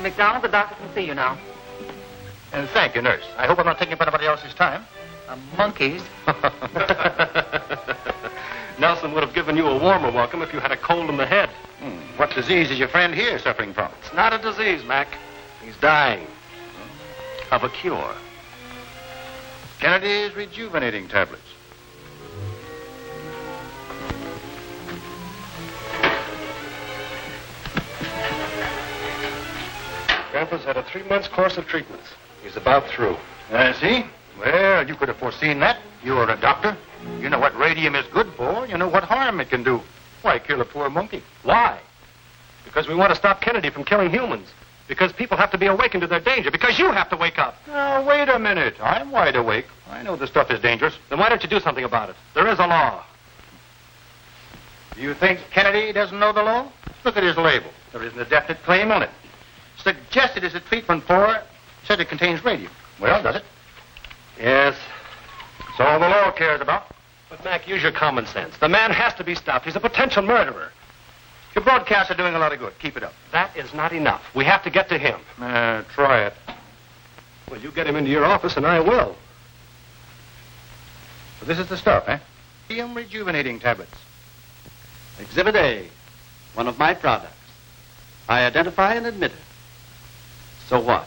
Mr. McDonald, the doctor can see you now. And thank you, nurse. I hope I'm not taking up anybody else's time. Monkeys. Nelson would have given you a warmer welcome if you had a cold in the head. What disease is your friend here suffering from? It's not a disease, Mac. He's dying of a cure. Kennedy's rejuvenating tablets. Grandpa's had a 3-month course of treatments. He's about through. I see. Well, you could have foreseen that. You're a doctor. You know what radium is good for. You know what harm it can do. Why kill a poor monkey? Why? Because we want to stop Kennedy from killing humans. Because people have to be awakened to their danger. Because you have to wake up. Now, wait a minute. I'm wide awake. I know this stuff is dangerous. Then why don't you do something about it? There is a law. Do you think Kennedy doesn't know the law? Look at his label. There isn't a definite claim on it. Suggested as a treatment for, said it contains radium. Well, does it? Yes. It's all the law cares about. But, Mac, use your common sense. The man has to be stopped. He's a potential murderer. Your broadcasts are doing a lot of good. Keep it up. That is not enough. We have to get to him. Try it. Well, you get him into your office, and I will. So this is the stuff, eh? Radium rejuvenating tablets. Exhibit A, one of my products. I identify and admit it. So what?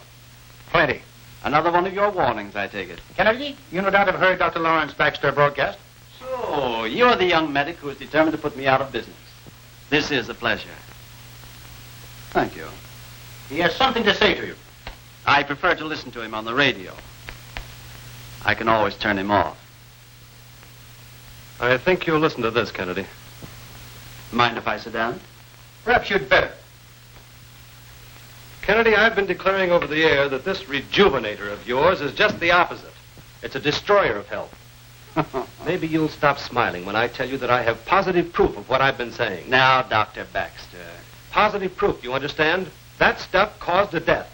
Plenty. Another one of your warnings, I take it. Kennedy, you no doubt have heard Dr. Lawrence Baxter broadcast. So, you're the young medic who is determined to put me out of business. This is a pleasure. Thank you. He has something to say to you. I prefer to listen to him on the radio. I can always turn him off. I think you'll listen to this, Kennedy. Mind if I sit down? Perhaps you'd better. Kennedy, I've been declaring over the air that this rejuvenator of yours is just the opposite. It's a destroyer of health. Maybe you'll stop smiling when I tell you that I have positive proof of what I've been saying. Now, Dr. Baxter. Positive proof, you understand? That stuff caused a death.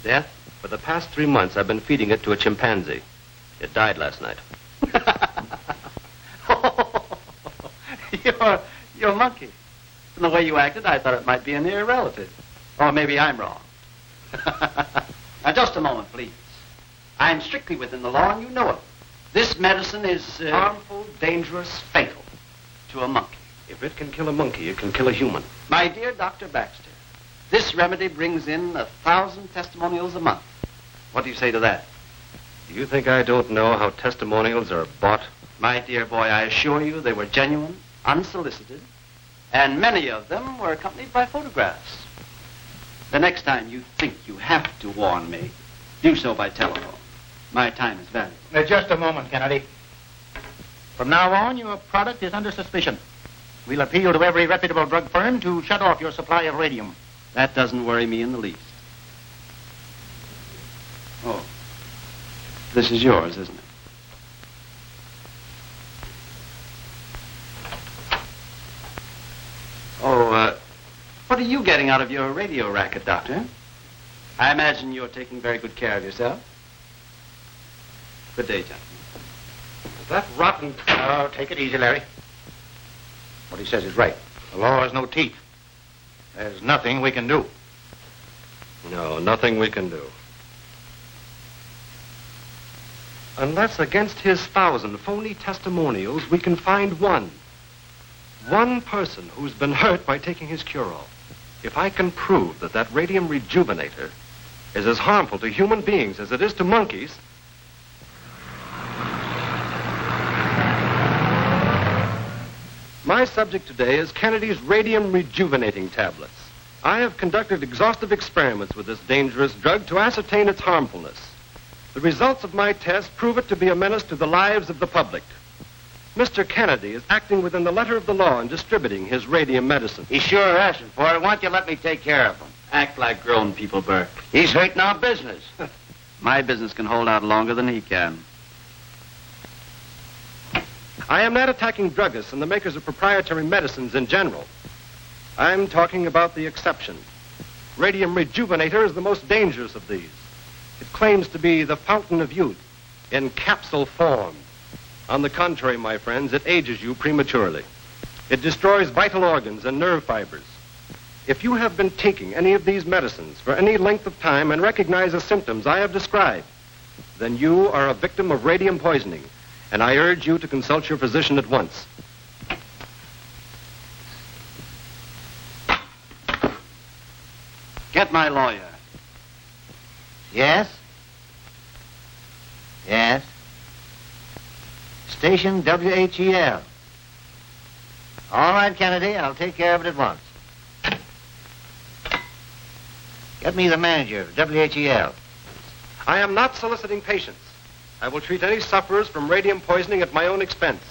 Death? For the past 3 months, I've been feeding it to a chimpanzee. It died last night. You're a monkey. From the way you acted, I thought it might be a near relative. Or maybe I'm wrong. Now, just a moment, please. I'm strictly within the law, and you know it. This medicine is harmful, dangerous, fatal. To a monkey. If it can kill a monkey, it can kill a human. My dear Dr. Baxter, this remedy brings in 1,000 testimonials a month. What do you say to that? Do you think I don't know how testimonials are bought? My dear boy, I assure you they were genuine, unsolicited, and many of them were accompanied by photographs. The next time you think you have to warn me, do so by telephone. My time is valuable. Just a moment, Kennedy. From now on, your product is under suspicion. We'll appeal to every reputable drug firm to shut off your supply of radium. That doesn't worry me in the least. Oh, this is yours, isn't it? Oh, what are you getting out of your radio racket, Doctor? I imagine you're taking very good care of yourself. Good day, gentlemen. That rotten... Oh, take it easy, Larry. What he says is right. The law has no teeth. There's nothing we can do. No, nothing we can do. Unless against his 1,000 phony testimonials, we can find one. One person who's been hurt by taking his cure-all. If I can prove that that radium rejuvenator is as harmful to human beings as it is to monkeys... My subject today is Kennedy's radium rejuvenating tablets. I have conducted exhaustive experiments with this dangerous drug to ascertain its harmfulness. The results of my tests prove it to be a menace to the lives of the public. Mr. Kennedy is acting within the letter of the law in distributing his radium medicine. He sure asking for it. Why don't you let me take care of him? Act like grown people, Burke. He's hurting our business. My business can hold out longer than he can. I am not attacking druggists and the makers of proprietary medicines in general. I'm talking about the exception. Radium rejuvenator is the most dangerous of these. It claims to be the fountain of youth in capsule form. On the contrary, my friends, it ages you prematurely. It destroys vital organs and nerve fibers. If you have been taking any of these medicines for any length of time and recognize the symptoms I have described, then you are a victim of radium poisoning, and I urge you to consult your physician at once. Get my lawyer. Yes? Yes? Station WHEL. All right, Kennedy, I'll take care of it at once. Get me the manager of WHEL. I am not soliciting patients. I will treat any sufferers from radium poisoning at my own expense.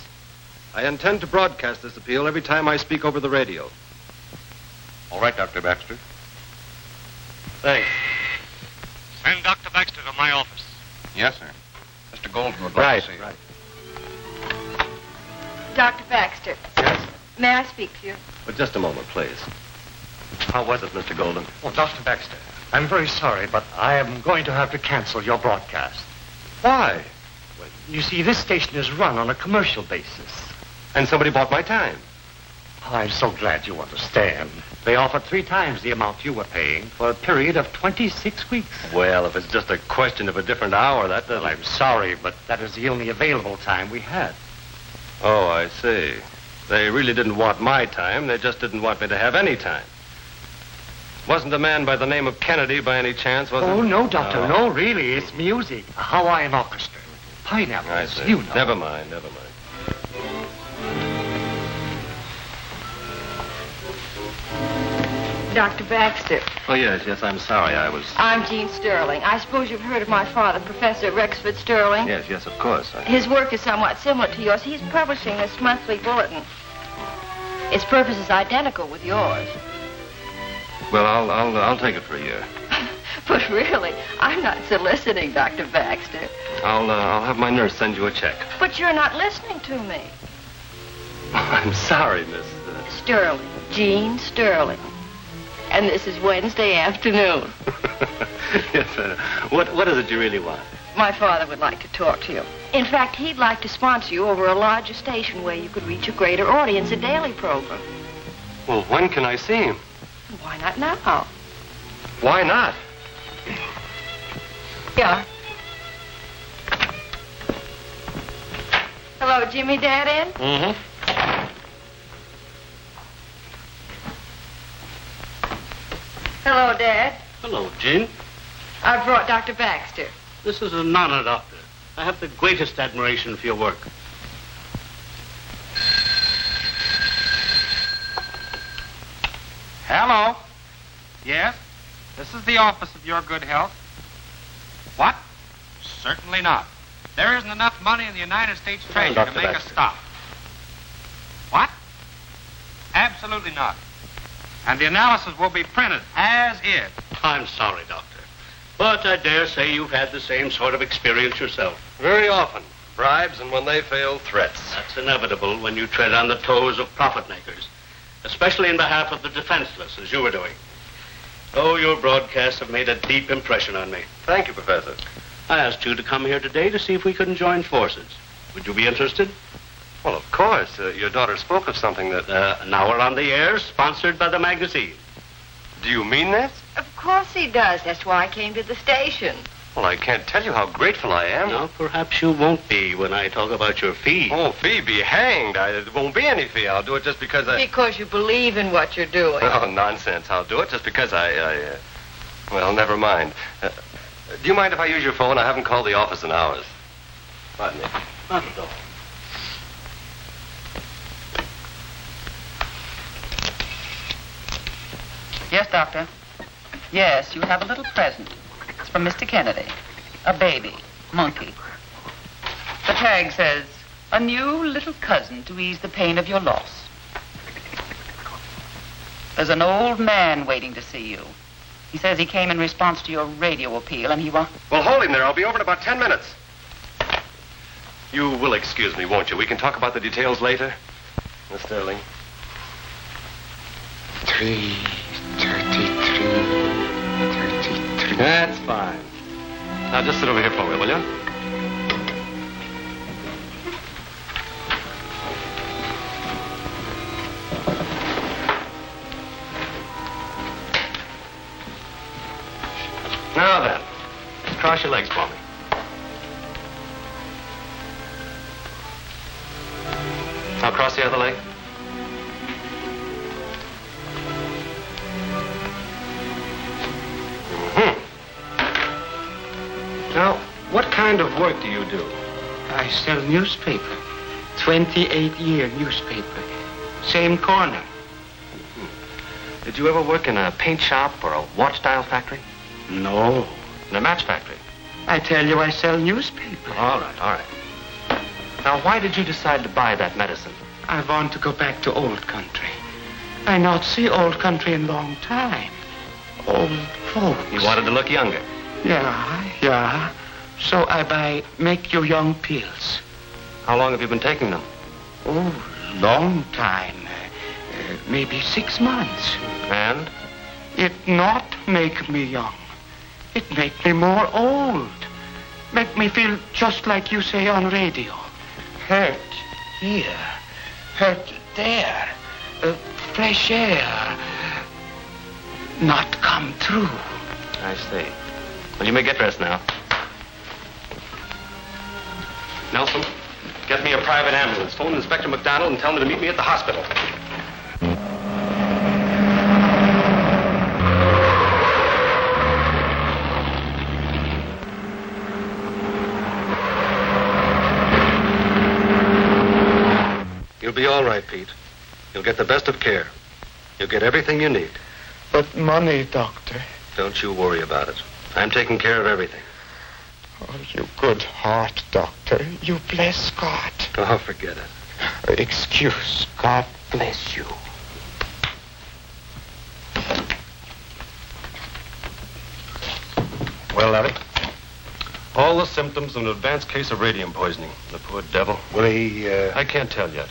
I intend to broadcast this appeal every time I speak over the radio. All right, Dr. Baxter. Thanks. Send Dr. Baxter to my office. Yes, sir. Mr. Golden would like to see you. Right. Dr. Baxter. Yes. May I speak to you? But just a moment, please. How was it, Mr. Golden? Well, Dr. Baxter, I'm very sorry, but I am going to have to cancel your broadcast. Why? Well, you see, this station is run on a commercial basis. And somebody bought my time. Oh, I'm so glad you understand. They offered 3 times the amount you were paying for a period of 26 weeks. Well, if it's just a question of a different hour, that doesn't... Well, I'm sorry, but that is the only available time we had. Oh, I see. They really didn't want my time. They just didn't want me to have any time. Wasn't a man by the name of Kennedy by any chance, was it? Oh, no, Doctor, no, really. It's music. A Hawaiian orchestra. Pineapples, I see. you know. Never mind. Dr. Baxter. Oh, yes, I'm sorry. I'm Jean Sterling. I suppose you've heard of my father, Professor Rexford Sterling. Yes, of course. His work is somewhat similar to yours. He's publishing this monthly bulletin. Its purpose is identical with yours. Well, I'll take it for a year. But really, I'm not soliciting, Dr. Baxter. I'll have my nurse send you a check. But you're not listening to me. I'm sorry, Miss... Sterling. Jean Sterling. And this is Wednesday afternoon. Yes, what is it you really want? My father would like to talk to you. In fact, he'd like to sponsor you over a larger station where you could reach a greater audience, a daily program. Well, when can I see him? Why not now? Why not? Yeah. Hello, Jimmy, Dad in? Mm-hmm. Hello, Dad. Hello, Jean. I brought Dr. Baxter. This is an honor, Doctor. I have the greatest admiration for your work. Hello. Yes? This is the office of Your Good Health. What? Certainly not. There isn't enough money in the United States Treasury to make a stop. What? Absolutely not. And the analysis will be printed as is. I'm sorry, Doctor. But I dare say you've had the same sort of experience yourself. Very often. Bribes, and when they fail, threats. That's inevitable when you tread on the toes of profit makers, especially in behalf of the defenseless, as you were doing. Oh, your broadcasts have made a deep impression on me. Thank you, Professor. I asked you to come here today to see if we couldn't join forces. Would you be interested? Well, of course. Your daughter spoke of something that... Now we're on the air, sponsored by the magazine. Do you mean this? Of course he does. That's why I came to the station. Well, I can't tell you how grateful I am. Now, perhaps you won't be when I talk about your fee. Oh, fee be hanged. It won't be any fee. I'll do it just because I... Because you believe in what you're doing. Oh, nonsense. I'll do it just because well, never mind. Do you mind if I use your phone? I haven't called the office in hours. Pardon me. Not at all. Yes, Doctor. Yes, you have a little present. It's from Mr. Kennedy. A baby. Monkey. The tag says, a new little cousin to ease the pain of your loss. There's an old man waiting to see you. He says he came in response to your radio appeal and he wants... Well, hold him there. I'll be over in about 10 minutes. You will excuse me, won't you? We can talk about the details later. Miss Sterling. 3:33. That's fine. Now, just sit over here for me, will you? cross your legs for me. Now cross the other leg. Now, what kind of work do you do? I sell newspaper. 28-year newspaper. Same corner. Did you ever work in a paint shop or a watch dial factory? No. In a match factory? I tell you, I sell newspaper. All right, all right. Now, why did you decide to buy that medicine? I want to go back to old country. I not see old country in long time. Old folks. You wanted to look younger? Yeah. So I buy make you young pills. How long have you been taking them? Oh, long time. Maybe 6 months. And? It not make me young. It make me more old. Make me feel just like you say on radio. Hurt here. Hurt there. Fresh air. Not come through. I see. Well, you may get dressed now. Nelson, get me a private ambulance. Phone Inspector McDonald and tell him to meet me at the hospital. You'll be all right, Pete. You'll get the best of care. You'll get everything you need. But money, doctor. Don't you worry about it. I'm taking care of everything. Oh, you good heart, doctor. You bless God. Oh, forget it. Excuse. God bless you. Well, Larry? All the symptoms of an advanced case of radium poisoning. The poor devil. Will he, I can't tell yet.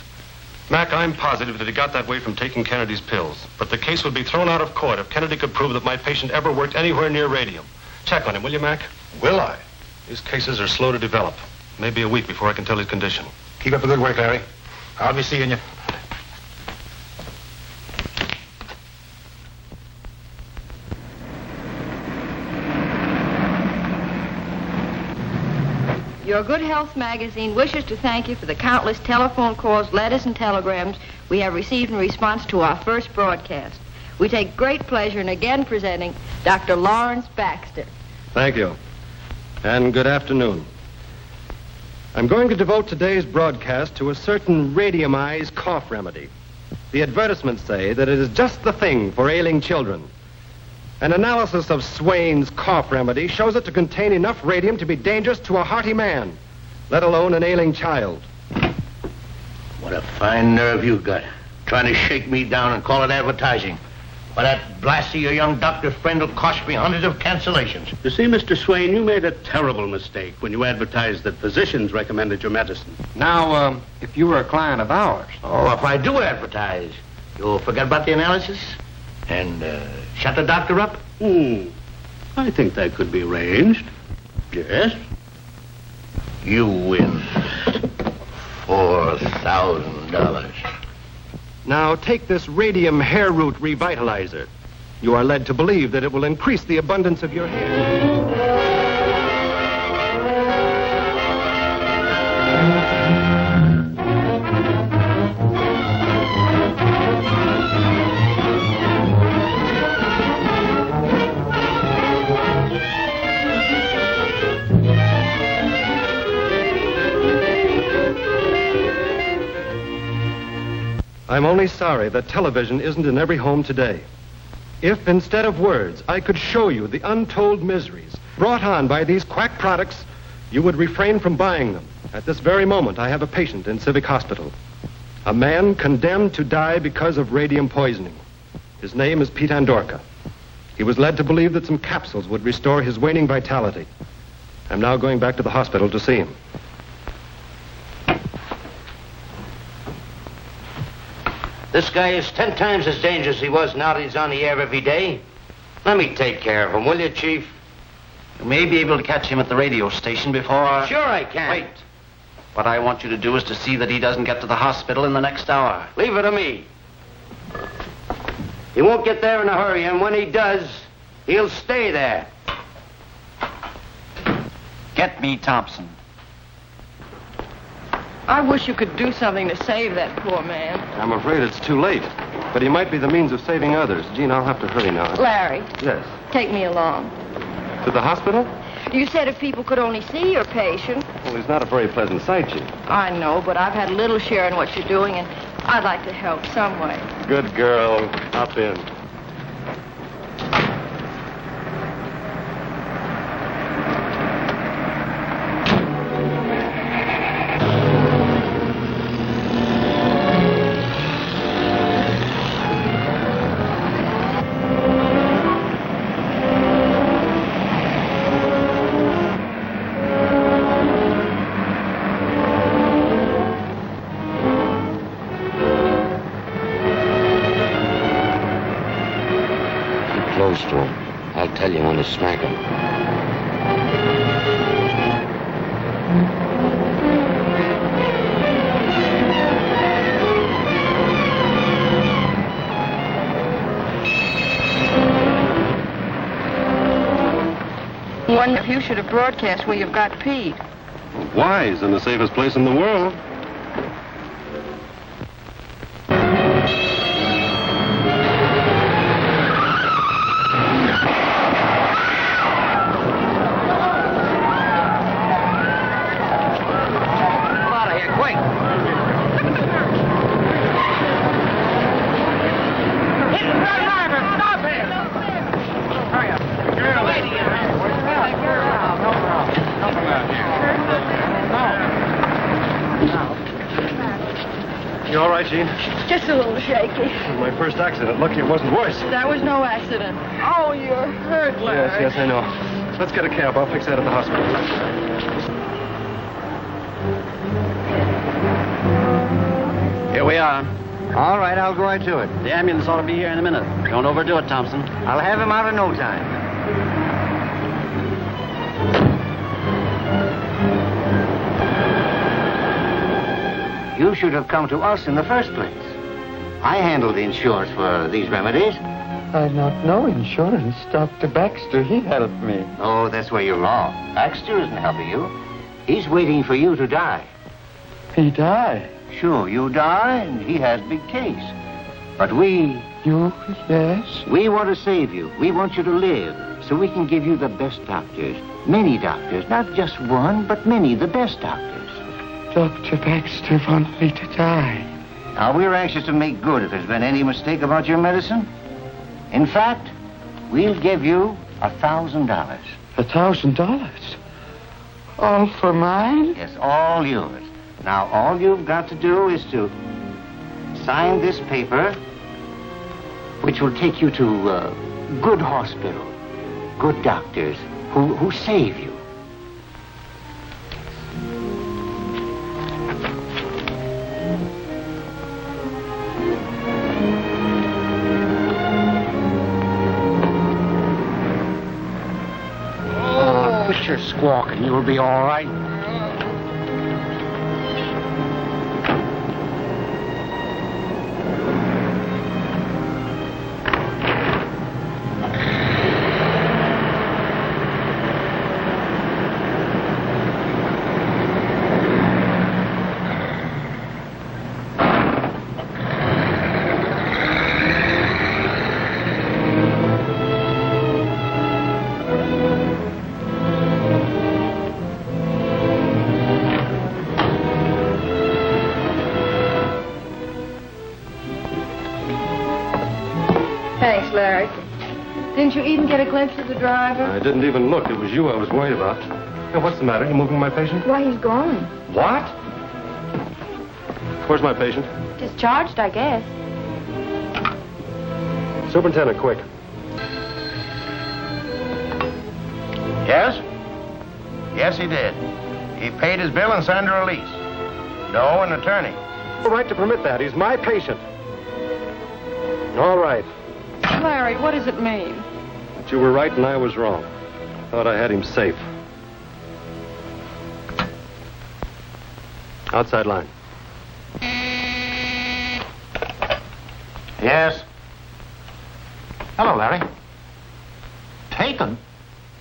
Mac, I'm positive that he got that way from taking Kennedy's pills. But the case would be thrown out of court if Kennedy could prove that my patient ever worked anywhere near radium. Check on him, will you, Mac? Will I? These cases are slow to develop. Maybe a week before I can tell his condition. Keep up the good work, Larry. I'll be seeing you. Your Good Health magazine wishes to thank you for the countless telephone calls, letters, and telegrams we have received in response to our first broadcast. We take great pleasure in again presenting Dr. Lawrence Baxter. Thank you. And good afternoon. I'm going to devote today's broadcast to a certain radiumized cough remedy. The advertisements say that it is just the thing for ailing children. An analysis of Swain's cough remedy shows it to contain enough radium to be dangerous to a hearty man, let alone an ailing child. What a fine nerve you've got. Trying to shake me down and call it advertising. Why, that blast of your young doctor friend will cost me hundreds of cancellations. You see, Mr. Swain, you made a terrible mistake when you advertised that physicians recommended your medicine. Now, if you were a client of ours... Oh, if I do advertise, you'll forget about the analysis and shut the doctor up? I think that could be arranged. Yes. You win $4,000. Now, take this radium hair root revitalizer. You are led to believe that it will increase the abundance of your hair. I'm only sorry that television isn't in every home today. If, instead of words, I could show you the untold miseries brought on by these quack products, you would refrain from buying them. At this very moment, I have a patient in Civic Hospital. A man condemned to die because of radium poisoning. His name is Pete Andorka. He was led to believe that some capsules would restore his waning vitality. I'm now going back to the hospital to see him. This guy is 10 times as dangerous as he was now that he's on the air every day. Let me take care of him, will you, Chief? You may be able to catch him at the radio station before... Sure I can. Wait. What I want you to do is to see that he doesn't get to the hospital in the next hour. Leave it to me. He won't get there in a hurry, and when he does, he'll stay there. Get me Thompson. I wish you could do something to save that poor man. I'm afraid it's too late. But he might be the means of saving others. Gene, I'll have to hurry now. Larry, Yes. take me along. To the hospital? You said if people could only see your patient. Well, he's not a very pleasant sight, Gene. I know, but I've had a little share in what you're doing, and I'd like to help some way. Good girl. Hop in. Close to him. I'll tell you when to smack him. Wonder if you should have broadcast where you've got Pete. Why? He's in the safest place in the world. You all right, Gene? Just a little shaky. This was my first accident. Lucky it wasn't worse. That was no accident. Oh, you're hurt, Larry. Yes, I know. Let's get a cab. I'll fix that at the hospital. Here we are. All right, I'll go right to it. The ambulance ought to be here in a minute. Don't overdo it, Thompson. I'll have him out in no time. You should have come to us in the first place. I handle the insurance for these remedies. I not know insurance. Dr. Baxter, he helped me. Oh, that's where you're wrong. Baxter isn't helping you. He's waiting for you to die. He died. Sure, you die, and he has big case. But we... You, yes? We want to save you. We want you to live, so we can give you the best doctors. Many doctors, not just one, but many, the best doctors. Dr. Baxter wants me to die. Now, we're anxious to make good if there's been any mistake about your medicine. In fact, we'll give you $1,000. $1,000? All for mine? Yes, all yours. Now, all you've got to do is to sign this paper, which will take you to a good hospital, good doctors who save you. Quit your squawking. You'll be all right. Thanks, Larry. Didn't you even get a glimpse of the driver? I didn't even look. It was you I was worried about. Hey, what's the matter? You moving my patient? Why, he's gone. What? Where's my patient? Discharged, I guess. Superintendent, quick. Yes? Yes, he did. He paid his bill and signed a release. No, an attorney. No right to permit that. He's my patient. All right. Larry, what does it mean? But you were right and I was wrong. Thought I had him safe. Outside line. Yes. Hello, Larry. Taken?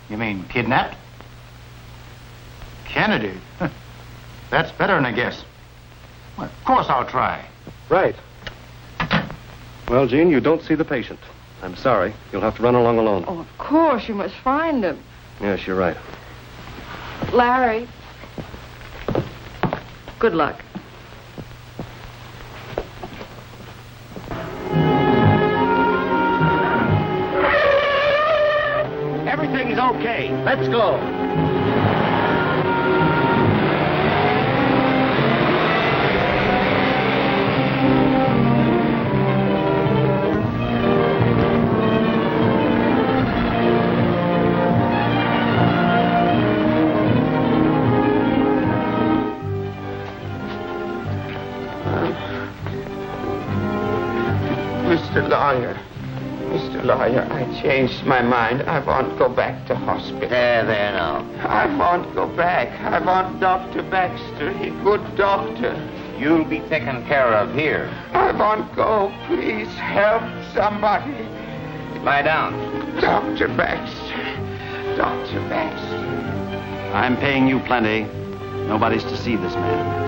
You mean kidnapped? Kennedy? That's better than a guess. Well, of course I'll try. Right. Well, Jean, you don't see the patient. I'm sorry. You'll have to run along alone. Oh, of course. You must find him. Yes, you're right. Larry. Good luck. Everything's okay. Let's go. Mr. Lawyer, I changed my mind. I won't go back to hospital. There now. I won't go back. I want Dr. Baxter. He's a good doctor. You'll be taken care of here. I won't go. Please help somebody. Lie down. Dr. Baxter. Dr. Baxter. I'm paying you plenty. Nobody's to see this man.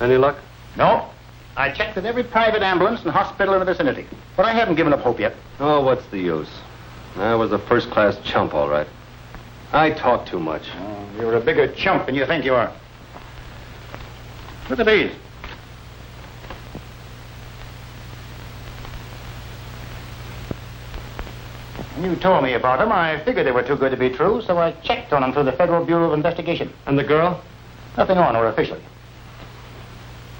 Any luck? No. I checked with every private ambulance and hospital in the vicinity, but I haven't given up hope yet. Oh, what's the use? I was a first-class chump, all right. I talk too much. Oh, you're a bigger chump than you think you are. Look at these. When you told me about them, I figured they were too good to be true, so I checked on them through the Federal Bureau of Investigation. And the girl? Nothing on her officially.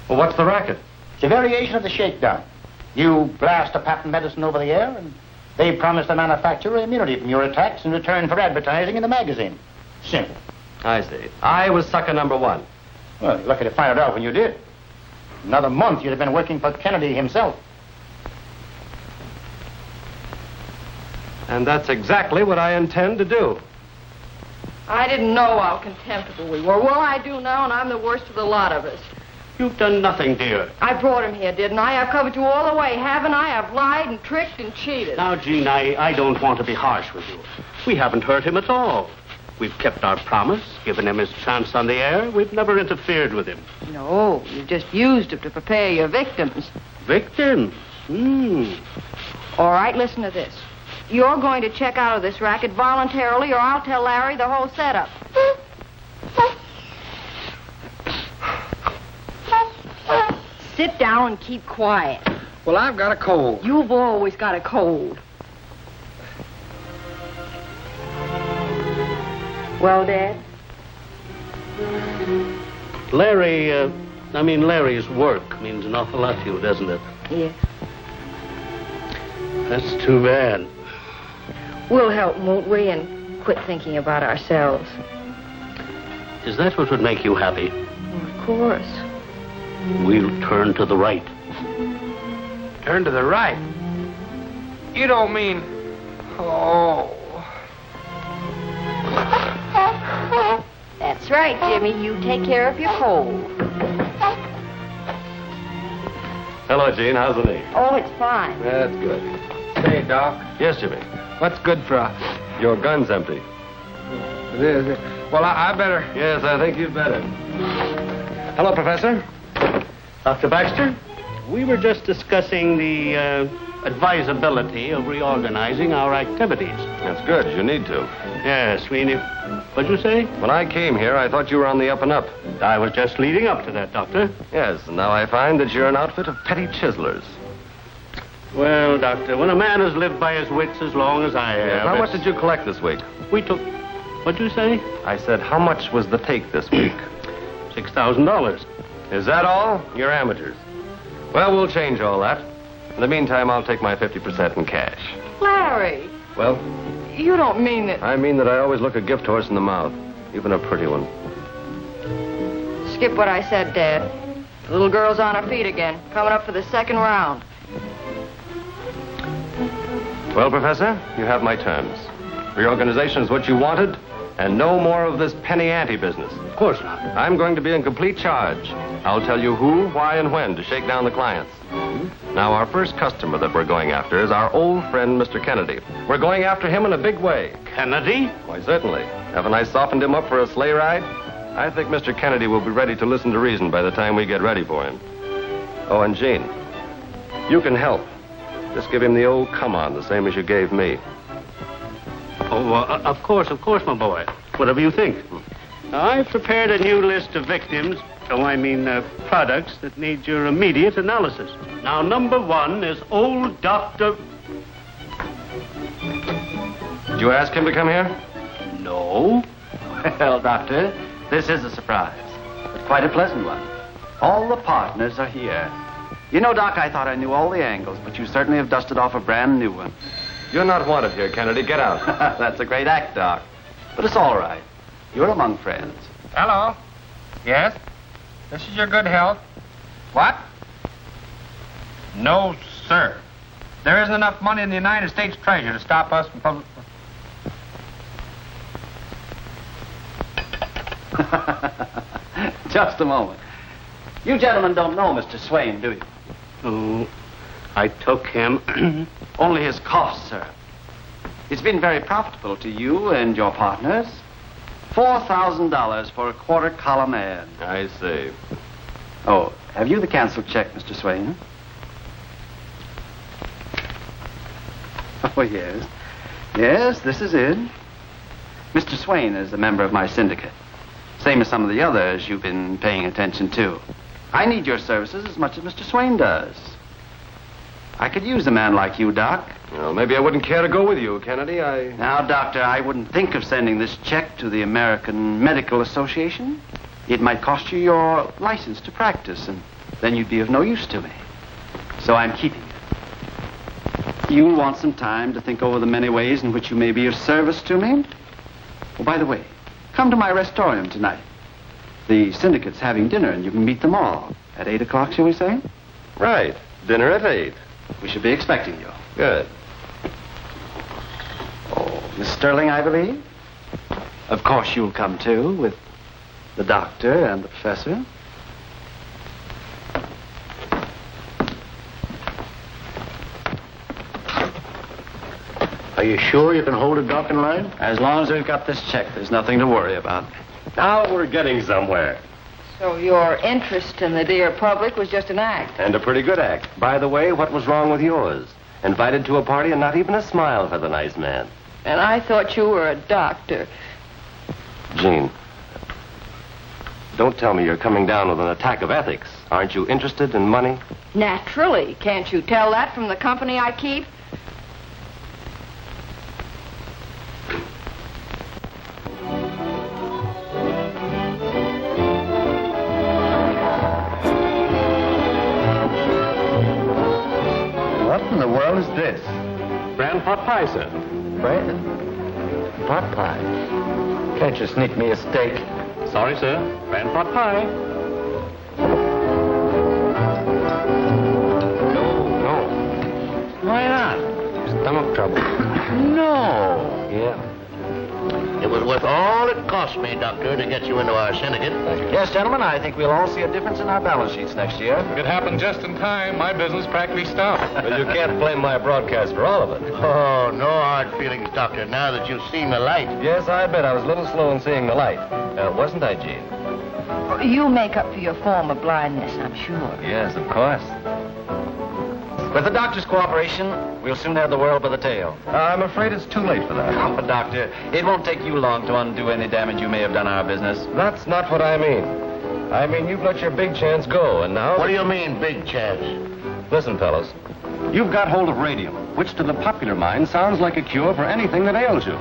Well, what's the racket? It's a variation of the shakedown. You blast a patent medicine over the air, and they promise the manufacturer immunity from your attacks in return for advertising in the magazine. Simple. I see. I was sucker number one. Well, you're lucky to find it out when you did. Another month, you'd have been working for Kennedy himself. And that's exactly what I intend to do. I didn't know how contemptible we were. Well, I do now, and I'm the worst of the lot of us. You've done nothing, dear. I brought him here, didn't I? I've covered you all the way, haven't I? I've lied and tricked and cheated. Now, Jean, I don't want to be harsh with you. We haven't hurt him at all. We've kept our promise, given him his chance on the air. We've never interfered with him. No, you just used him to prepare your victims. Victims? All right, listen to this. You're going to check out of this racket voluntarily, or I'll tell Larry the whole setup. Sit down and keep quiet. Well, I've got a cold. You've always got a cold. Well, Dad? Larry's work means an awful lot to you, doesn't it? Yes. That's too bad. We'll help, won't we? And quit thinking about ourselves. Is that what would make you happy? Of course. We'll turn to the right. Turn to the right? You don't mean... Oh... That's right, Jimmy. You take care of your cold. Hello, Jean. How's the knee? Oh, it's fine. That's good. Say, Doc, Yes, Jimmy. what's good for a... Your gun's empty. Well, I better... Yes, I think you'd better. Hello, Professor. Dr. Baxter, we were just discussing the advisability of reorganizing our activities. That's good. You need to. Yes, what'd you say? When I came here, I thought you were on the up and up. I was just leading up to that, Doctor. Yes, and now I find that you're an outfit of petty chiselers. Well, Doctor, when a man has lived by his wits as long as I have... Yes, how much did you collect this week? We took... What'd you say? I said, how much was the take this week? $6,000. Is that all? You're amateurs. Well, we'll change all that. In the meantime, I'll take my 50% in cash. Larry, Well, you don't mean that... I mean that I always look a gift horse in the mouth, even a pretty one. Skip what I said, Dad. The little girl's on her feet again, coming up for the second round. Well, Professor, you have my terms. Reorganization is what you wanted, And no more of this penny ante business. Of course not. I'm going to be in complete charge. I'll tell you who, why, and when to shake down the clients. Now, our first customer that we're going after is our old friend, Mr. Kennedy. We're going after him in a big way. Kennedy? Why, certainly. Haven't I softened him up for a sleigh ride? I think Mr. Kennedy will be ready to listen to reason by the time we get ready for him. Oh, and Jean, you can help. Just give him the old come on, the same as you gave me. Oh, of course, my boy. Whatever you think. Now, I've prepared a new list of victims, products that need your immediate analysis. Now, number 1 is old Dr. Did you ask him to come here? No. Well, Doctor, this is a surprise, but quite a pleasant one. All the partners are here. You know, Doc, I thought I knew all the angles, but you certainly have dusted off a brand new one. You're not wanted here, Kennedy. Get out. That's a great act, Doc. But it's all right. You're among friends. Hello? Yes? This is your good health. What? No, sir. There isn't enough money in the United States Treasury to stop us from public... Just a moment. You gentlemen don't know Mr. Swain, do you? Oh, I took him. Only his cost, sir. It's been very profitable to you and your partners. $4,000 for a quarter-column ad. I see. Oh, have you the canceled check, Mr. Swain? Oh, yes. Yes, this is it. Mr. Swain is a member of my syndicate. Same as some of the others you've been paying attention to. I need your services as much as Mr. Swain does. I could use a man like you, Doc. Well, maybe I wouldn't care to go with you, Kennedy. Now, Doctor, I wouldn't think of sending this check to the American Medical Association. It might cost you your license to practice, and then you'd be of no use to me. So I'm keeping it. You'll want some time to think over the many ways in which you may be of service to me. Oh, by the way, come to my restorium tonight. The syndicate's having dinner, and you can meet them all. At 8 o'clock, shall we say? Right. Dinner at 8. We should be expecting you. Good. Oh, Miss Sterling, I believe? Of course you'll come, too, with the doctor and the professor. Are you sure you can hold a dock in line? As long as we've got this check, there's nothing to worry about. Now we're getting somewhere. So your interest in the dear public was just an act. And a pretty good act. By the way, what was wrong with yours? Invited to a party and not even a smile for the nice man. And I thought you were a doctor. Jean, don't tell me you're coming down with an attack of ethics. Aren't you interested in money? Naturally. Can't you tell that from the company I keep? What in the world is this? Bran pot pie, sir. Bread? Pot pie? Can't you sneak me a steak? Sorry, sir. Bran pot pie. No. Why not? Stomach trouble. No. Yeah. It was worth all it cost me, Doctor, to get you into our syndicate. Yes, gentlemen, I think we'll all see a difference in our balance sheets next year. It happened just in time. My business practically stopped. Well, you can't blame my broadcast for all of it. Oh, no hard feelings, Doctor, now that you've seen the light. Yes, I bet I was a little slow in seeing the light. Wasn't I, Jean? You'll make up for your former blindness, I'm sure. Yes, of course. With the doctor's cooperation, we'll soon have the world by the tail. I'm afraid it's too late for that. Oh, Doctor, it won't take you long to undo any damage you may have done our business. That's not what I mean. I mean, you've let your big chance go, and now... What do you mean, big chance? Listen, fellas. You've got hold of radium, which to the popular mind sounds like a cure for anything that ails you.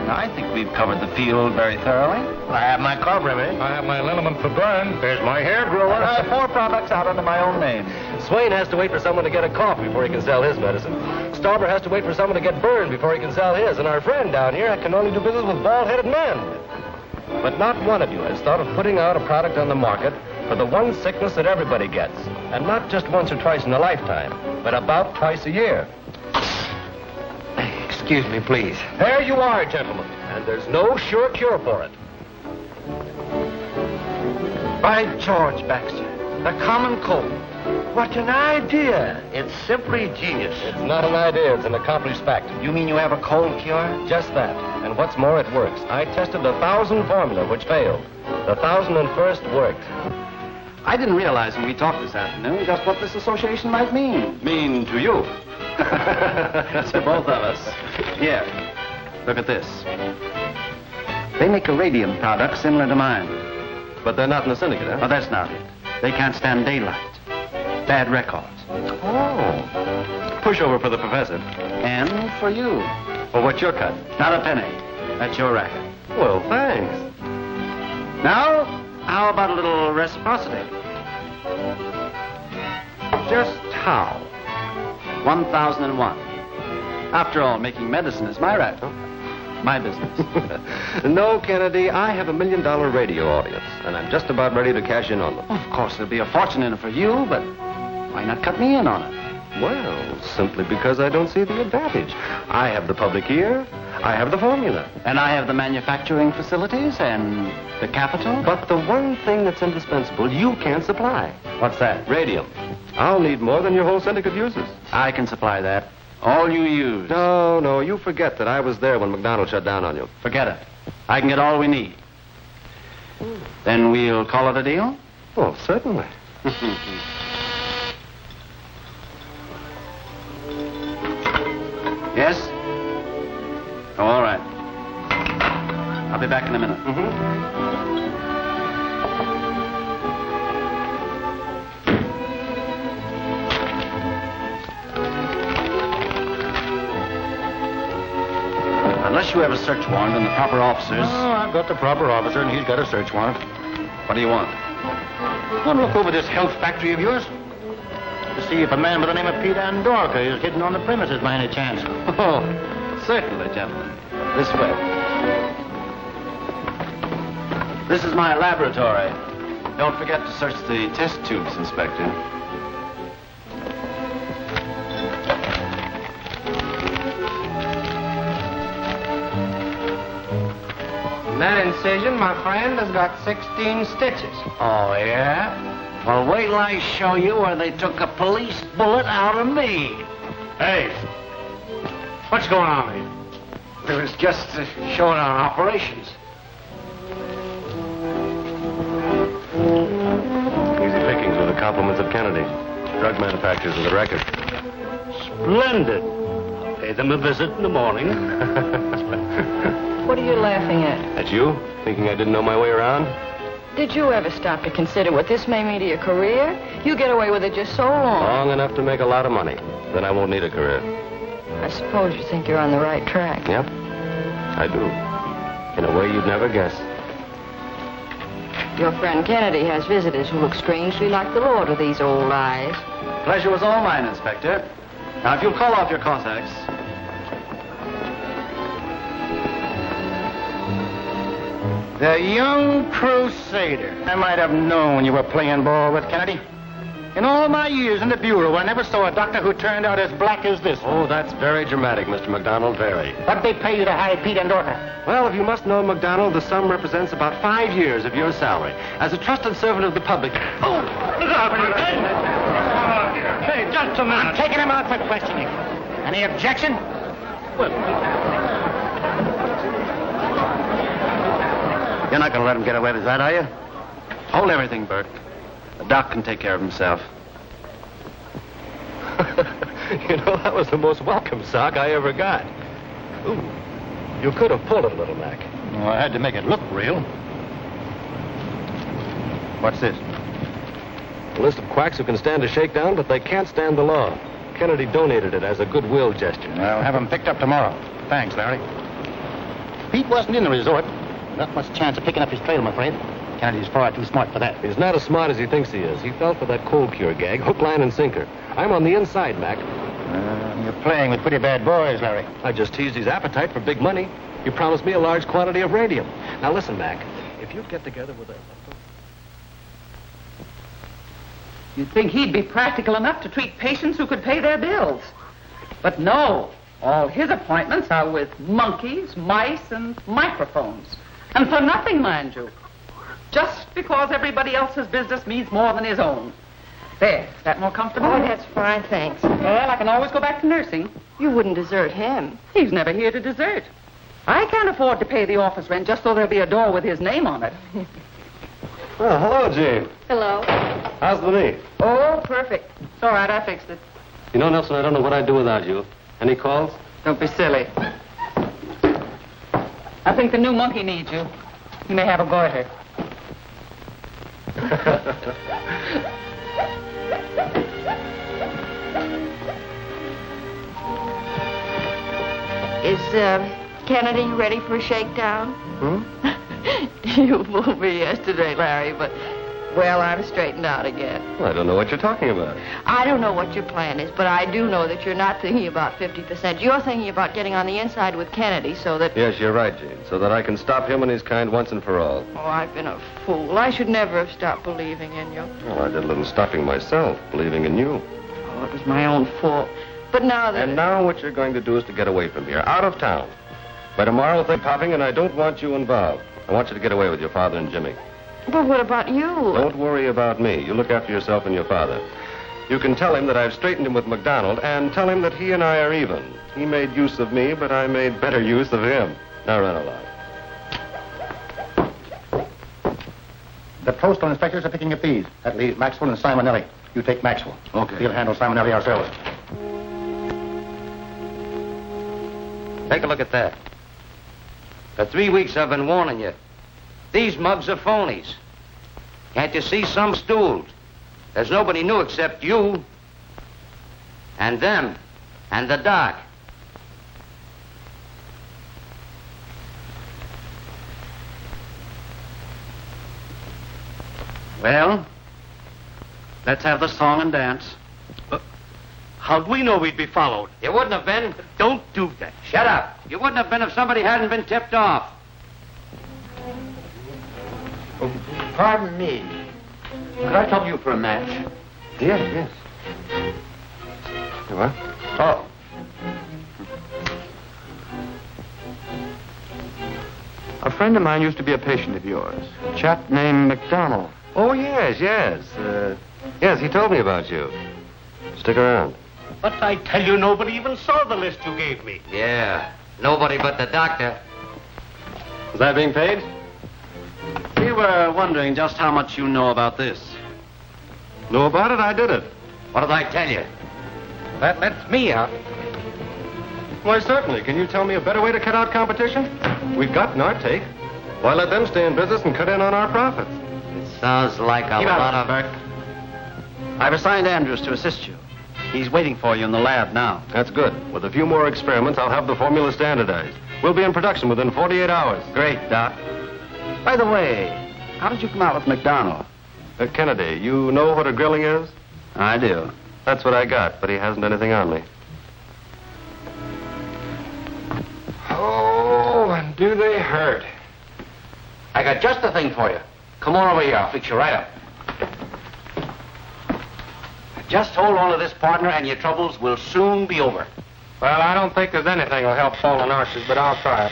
I think we've covered the field very thoroughly. I have my carb remedy. I have my liniment for burn. There's my hair grower. I have 4 products out under my own name. Swain has to wait for someone to get a cough before he can sell his medicine. Stauber has to wait for someone to get burned before he can sell his. And our friend down here can only do business with bald-headed men. But not one of you has thought of putting out a product on the market for the one sickness that everybody gets. And not just once or twice in a lifetime, but about twice a year. Excuse me, please. There you are, gentlemen, and there's no sure cure for it. By George, Baxter, a common cold. What an idea. It's simply genius. It's not an idea, it's an accomplished fact. You mean you have a cold cure? Just that. And what's more, it works. I tested 1,000 formula, which failed. The 1,001st worked. I didn't realize when we talked this afternoon just what this association might mean. Mean to you. To both of us. Here, look at this. They make a radium product similar to mine. But they're not in the syndicate, huh? Oh, that's not it. They can't stand daylight. Bad records. Oh. Pushover for the professor. And for you. Well, what's your cut? Not a penny. That's your racket. Well, thanks. Now, how about a little reciprocity? Just how? 1001. After all, making medicine is my racket. My business. No, Kennedy, I have $1 million radio audience, and I'm just about ready to cash in on them. Of course, there'll be a fortune in it for you, but why not cut me in on it? Well, simply because I don't see the advantage. I have the public ear, I have the formula. And I have the manufacturing facilities and the capital. But the one thing that's indispensable you can't supply. What's that? Radium. I'll need more than your whole syndicate uses. I can supply that. All you use. No, you forget that I was there when McDonald shut down on you. Forget it. I can get all we need. Then we'll call it a deal? Oh, certainly. Yes? Oh, all right. I'll be back in a minute. Unless you have a search warrant and the proper officers... Oh, I've got the proper officer, and he's got a search warrant. What do you want? I want to look over this health factory of yours to see if a man by the name of Pete Andorka is hidden on the premises by any chance. Oh, certainly, gentlemen. This way. This is my laboratory. Don't forget to search the test tubes, Inspector. That incision, my friend, has got 16 stitches. Oh, yeah? Well, wait till I show you where they took a police bullet out of me. Hey, what's going on here? It was just showing our operations. Easy pickings with the compliments of Kennedy. Drug manufacturers with a record. Splendid. I'll pay them a visit in the morning. What are you laughing at? At you? Thinking I didn't know my way around? Did you ever stop to consider what this may mean to your career? You get away with it just so long. Long enough to make a lot of money. Then I won't need a career. I suppose you think you're on the right track. Yep, I do. In a way you'd never guess. Your friend Kennedy has visitors who look strangely like the Lord of these old eyes. Pleasure was all mine, Inspector. Now, if you'll call off your Cossacks... The young crusader. I might have known you were playing ball with Kennedy. In all my years in the Bureau, I never saw a doctor who turned out as black as this one. Oh, that's very dramatic, Mr. McDonald, very. What'd they pay you to hire Pete Andorka? Well, if you must know, McDonald, the sum represents about 5 years of your salary. As a trusted servant of the public... Oh, look out! Hey, just a minute. I'm taking him out for questioning. Any objection? You're not going to let him get away with that, are you? Hold everything, Bert. The doc can take care of himself. You know, that was the most welcome sock I ever got. Ooh, you could have pulled it a little, Mac. Well, I had to make it look real. What's this? A list of quacks who can stand a shakedown, but they can't stand the law. Kennedy donated it as a goodwill gesture. I'll have him picked up tomorrow. Thanks, Larry. Pete wasn't in the resort. Not much chance of picking up his trail, I'm afraid. Kennedy's far too smart for that. He's not as smart as he thinks he is. He fell for that cold cure gag, hook, line, and sinker. I'm on the inside, Mac. You're playing with pretty bad boys, Larry. I just teased his appetite for big money. He promised me a large quantity of radium. Now, listen, Mac. If you get together with a... You'd think he'd be practical enough to treat patients who could pay their bills. But no, All his appointments are with monkeys, mice, and microphones. And for nothing, mind you. Just because everybody else's business means more than his own. There, is that more comfortable? Oh, that's fine, thanks. Well, I can always go back to nursing. You wouldn't desert him. He's never here to desert. I can't afford to pay the office rent just so there'll be a door with his name on it. Well, hello, Jane. Hello. How's the knee? Oh, perfect. It's all right, I fixed it. You know, Nelson, I don't know what I'd do without you. Any calls? Don't be silly. I think the new monkey needs you. He may have a goiter. Is Kennedy ready for a shakedown? You fooled me yesterday, Larry, but, well, I'm straightened out again. Well, I don't know what you're talking about. I don't know what your plan is, but I do know that you're not thinking about 50%. You're thinking about getting on the inside with Kennedy so that... Yes, you're right, Jane, so that I can stop him and his kind once and for all. Oh, I've been a fool. I should never have stopped believing in you. Well, I did a little stopping myself, believing in you. Oh, it was my own fault. But now that... And now what you're going to do is to get away from here, out of town. By tomorrow, they're popping, and I don't want you involved. I want you to get away with your father and Jimmy. But what about you? Don't worry about me. You look after yourself and your father. You can tell him that I've straightened him with McDonald, and tell him that he and I are even. He made use of me, but I made better use of him. Now run along. The postal inspectors are picking up these. That leaves Maxwell and Simonelli. You take Maxwell. Okay. We'll handle Simonelli ourselves. Take a look at that. For 3 weeks I've been warning you. These mugs are phonies. Can't you see some stooled? There's nobody new except you and them and the doc. Well, let's have the song and dance. How'd we know we'd be followed? You wouldn't have been. Don't do that. Shut up. You wouldn't have been if somebody hadn't been tipped off. Oh, pardon me. Could I trouble you for a match? Yes. You what? Oh. A friend of mine used to be a patient of yours. A chap named McDonald. Oh, yes. Yes, he told me about you. Stick around. But I tell you, nobody even saw the list you gave me. Yeah, nobody but the doctor. Is that being paid? We were wondering just how much you know about this. Know about it? I did it. What did I tell you? That lets me out. Why, certainly. Can you tell me a better way to cut out competition? We've got in our take. Why let them stay in business and cut in on our profits? It sounds like a lot of... I've assigned Andrews to assist you. He's waiting for you in the lab now. That's good. With a few more experiments, I'll have the formula standardized. We'll be in production within 48 hours. Great, Doc. By the way, how did you come out with McDonald? Kennedy, you know what a grilling is? I do. That's what I got, but he hasn't anything on me. Oh, and do they hurt? I got just the thing for you. Come on over here. I'll fix you right up. Just hold on to this, partner, and your troubles will soon be over. Well, I don't think there's anything will help fallen horses, but I'll try it.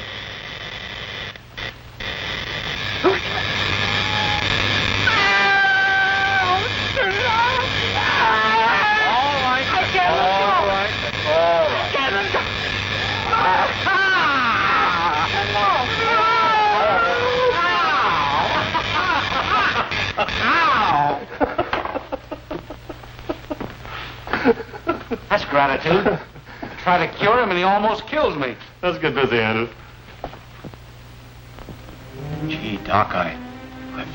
That's gratitude. I try to cure him, and he almost kills me. Let's get busy, Andrews. Gee, Doc, I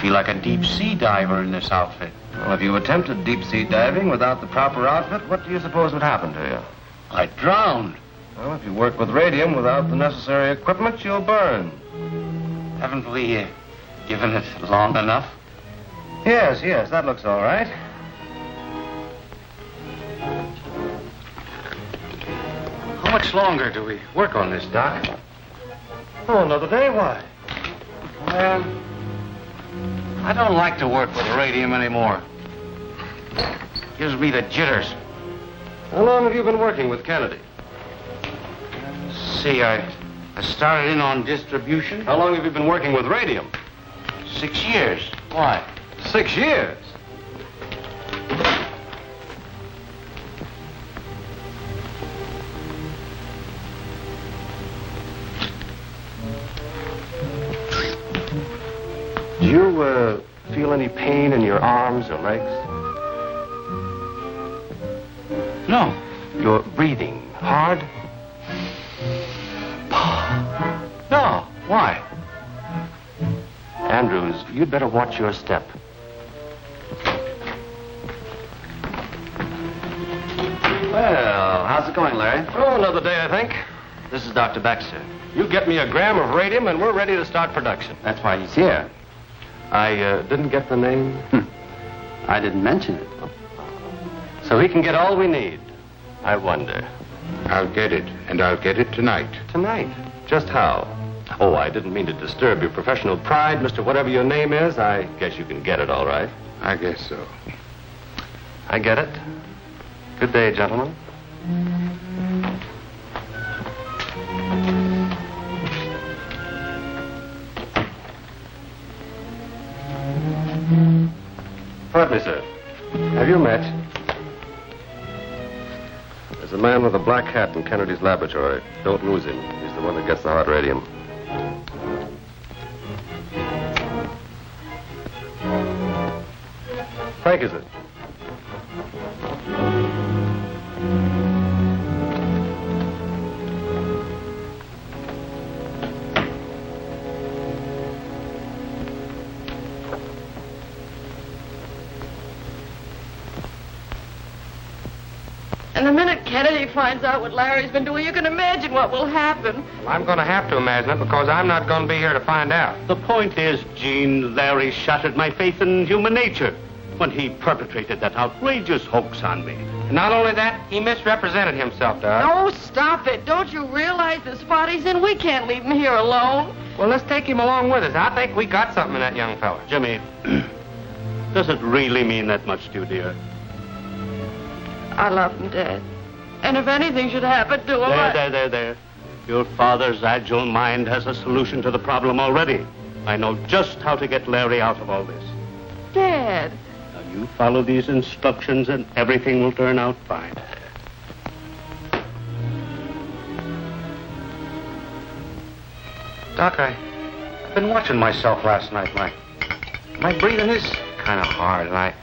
feel like a deep-sea diver in this outfit. Well, if you attempted deep-sea diving without the proper outfit, what do you suppose would happen to you? I'd drown. Well, if you work with radium without the necessary equipment, you'll burn. Haven't we given it long enough? Yes, that looks all right. How much longer do we work on this, Doc? Oh, another day? Why? Well, I don't like to work with radium anymore. Gives me the jitters. How long have you been working with Kennedy? see, I started in on distribution. How long have you been working with radium? 6 years. Why? 6 years. Do you feel any pain in your arms or legs? No. You're breathing hard? No. Why? Andrews, you'd better watch your step. Well, how's it going, Larry? Oh, another day, I think. This is Dr. Baxter. You get me a gram of radium and we're ready to start production. That's why he's here. I didn't get the name. I didn't mention it. So he can get all we need. I wonder. I'll get it, and I'll get it tonight. Tonight? Just how? Oh, I didn't mean to disturb your professional pride, Mr. Whatever your name is. I guess you can get it all right. I guess so. I get it. Good day, gentlemen. Pardon me, sir. Have you met? There's a man with a black hat in Kennedy's laboratory. Don't lose him. He's the one that gets the hot radium. Frank, is it? And the minute Kennedy finds out what Larry's been doing, you can imagine what will happen. Well, I'm going to have to imagine it because I'm not going to be here to find out. The point is, Gene, Larry shattered my faith in human nature when he perpetrated that outrageous hoax on me. And not only that, he misrepresented himself to us. Oh, stop it. Don't you realize the spot he's in? We can't leave him here alone. Well, let's take him along with us. I think we got something in that young fella. Jimmy, does it really mean that much to you, dear? I love him, Dad. And if anything should happen to him, There. Your father's agile mind has a solution to the problem already. I know just how to get Larry out of all this. Dad. Now, you follow these instructions and everything will turn out fine. Doc, I've been watching myself last night. My breathing is kind of hard, and I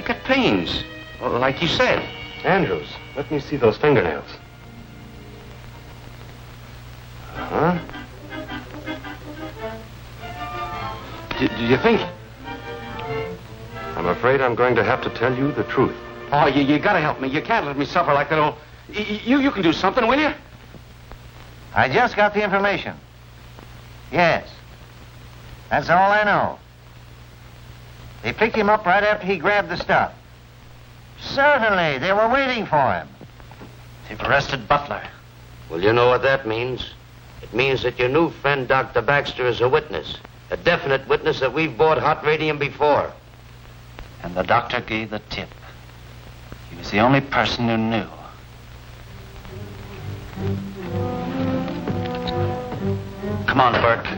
get pains, well, like you said. Andrews, let me see those fingernails. Huh? Do you think? I'm afraid I'm going to have to tell you the truth. Oh, you got to help me. You can't let me suffer like that. Oh, you can do something, will you? I just got the information. Yes. That's all I know. They picked him up right after he grabbed the stuff. Certainly. They were waiting for him. They've arrested Butler. Well, you know what that means. It means that your new friend, Dr. Baxter, is a witness. A definite witness that we've bought hot radium before. And the doctor gave the tip. He was the only person who knew. Come on, Burke.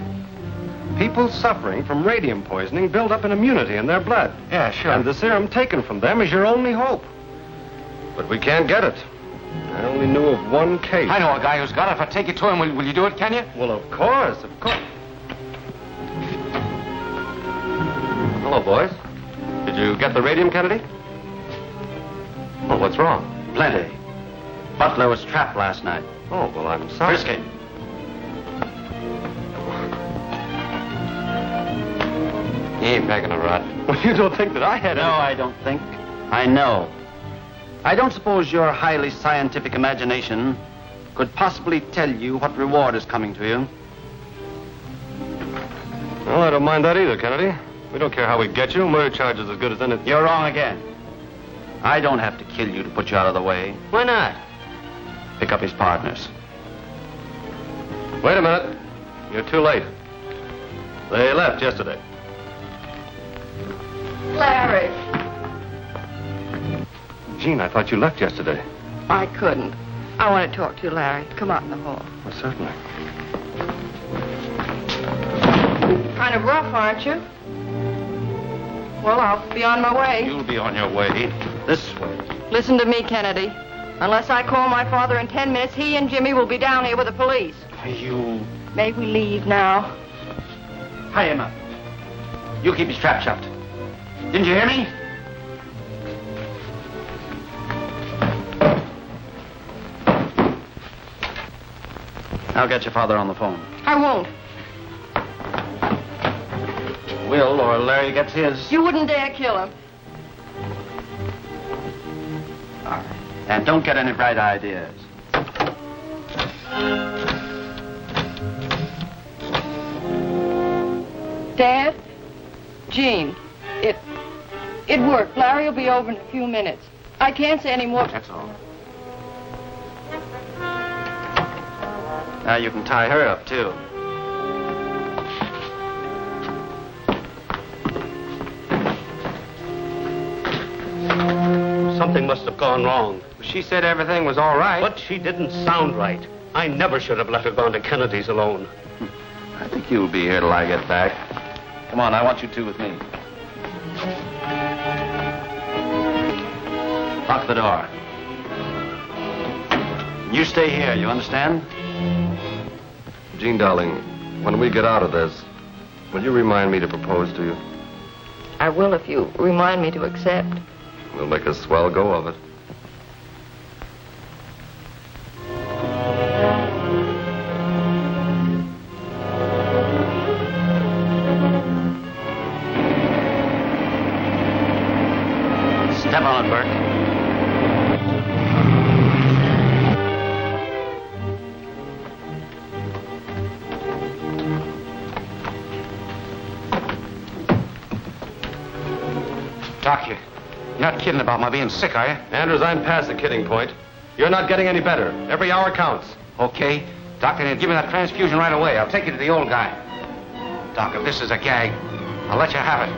People suffering from radium poisoning build up an immunity in their blood. Yeah, sure. And the serum taken from them is your only hope. But we can't get it. I only knew of one case. I know a guy who's got it. If I take you to him, will you do it, can you? Well, of course. Hello, boys. Did you get the radium, Kennedy? Well, what's wrong? Plenty. Butler was trapped last night. Oh, well, I'm sorry. Frisky. He ain't packing a rod. Well, you don't think that I had it? No, I don't think. I know. I don't suppose your highly scientific imagination could possibly tell you what reward is coming to you. Well, I don't mind that either, Kennedy. We don't care how we get you. Murder charge is as good as anything. You're wrong again. I don't have to kill you to put you out of the way. Why not? Pick up his partners. Wait a minute. You're too late. They left yesterday. Larry. Gene, I thought you left yesterday. I couldn't. I want to talk to you, Larry. Come out in the hall. Well, certainly. Kind of rough, aren't you? Well, I'll be on my way. You'll be on your way. This way. Listen to me, Kennedy. Unless I call my father in 10 minutes, he and Jimmy will be down here with the police. You... May we leave now? Tie him up. You keep his trap shut. Didn't you hear me? I'll get your father on the phone. I won't. Will, or Larry gets his. You wouldn't dare kill him. All right. And don't get any bright ideas. Dad? Jean, it worked. Larry will be over in a few minutes. I can't say any more. That's all. Now you can tie her up, too. Something must have gone wrong. She said everything was all right. But she didn't sound right. I never should have let her go into Kennedy's alone. I think you'll be here till I get back. Come on, I want you two with me. Lock the door. You stay here, you understand? Jean, darling, when we get out of this, will you remind me to propose to you? I will if you remind me to accept. We'll make a swell go of it. Step on it, Burke. Doc, you're not kidding about my being sick, are you? Andrews, I'm past the kidding point. You're not getting any better. Every hour counts. Okay. Doctor, give me that transfusion right away. I'll take you to the old guy. Doc, if this is a gag, I'll let you have it.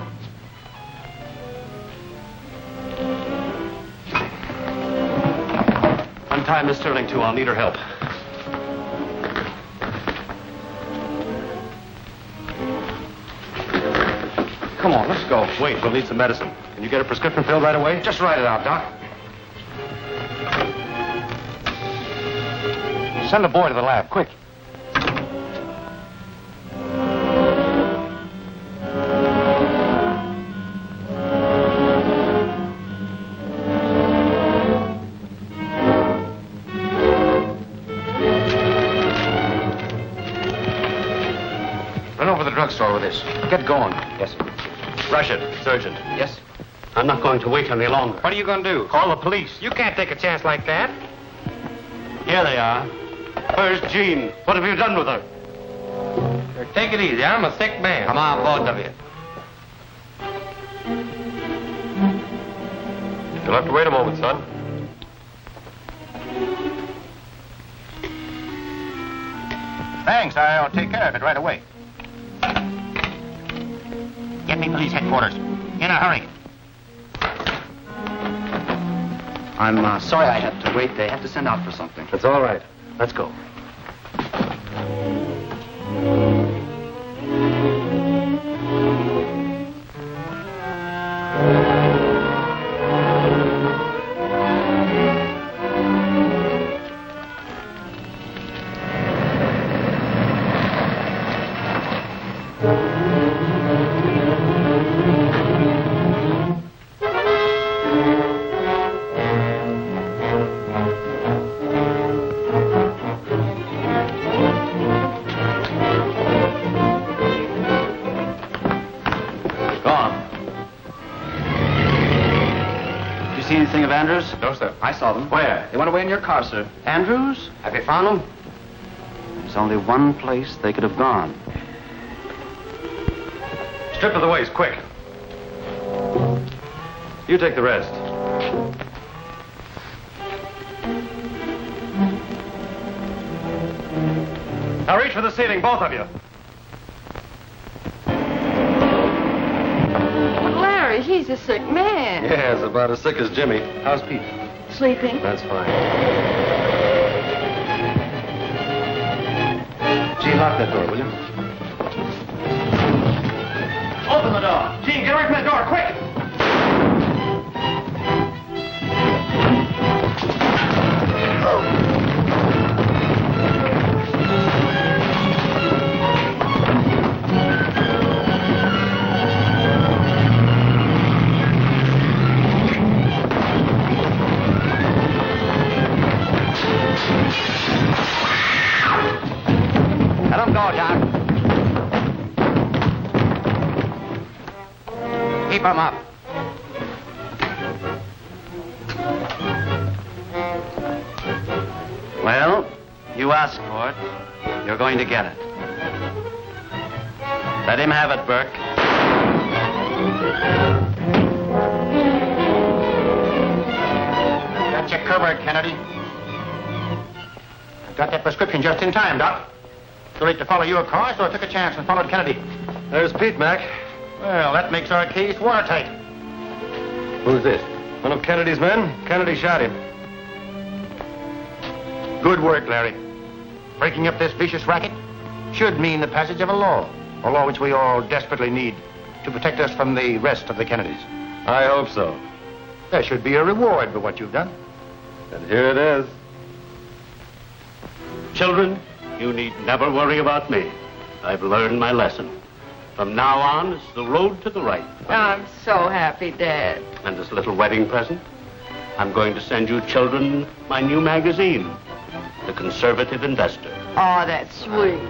Untie Miss Sterling, too. I'll need her help. Come on, let's go. Wait, we'll need some medicine. Can you get a prescription filled right away? Just write it out, Doc. Send the boy to the lab, quick. Run over to the drugstore with this. Get going. Yes, sir. Rush it, Sergeant. Yes? I'm not going to wait any longer. What are you going to do? Call the police. You can't take a chance like that. Here they are. Where's Jean? What have you done with her? Take it easy. I'm a sick man. Come on, both of you. You'll have to wait a moment, son. Thanks. I'll take care of it right away. Get me police headquarters. In a hurry. I'm sorry I had to wait. They had to send out for something. That's all right. Let's go. Anything of Andrews? No, sir. I saw them. Where? They went away in your car, sir. Andrews? Have you found them? There's only one place they could have gone. Strip of the waist, quick. You take the rest. Now reach for the ceiling, both of you. Larry, he's a sick man. Yes, about as sick as Jimmy. How's Pete? Sleeping. That's fine. Gene, lock that door, will you? Open the door. Gene, get away from that door, quick! Let him go, Doc. Keep him up. Well, you asked for it. You're going to get it. Let him have it, Burke. Got you covered, Kennedy. Got that prescription just in time, Doc. Too late to follow you, of course, so I took a chance and followed Kennedy. There's Pete, Mac. Well, that makes our case watertight. Who's this? One of Kennedy's men? Kennedy shot him. Good work, Larry. Breaking up this vicious racket should mean the passage of a law which we all desperately need to protect us from the rest of the Kennedys. I hope so. There should be a reward for what you've done. And here it is. Children, you need never worry about me. I've learned my lesson. From now on, it's the road to the right. I'm so happy, Dad. And this little wedding present, I'm going to send you children my new magazine, The Conservative Investor. Oh, that's sweet.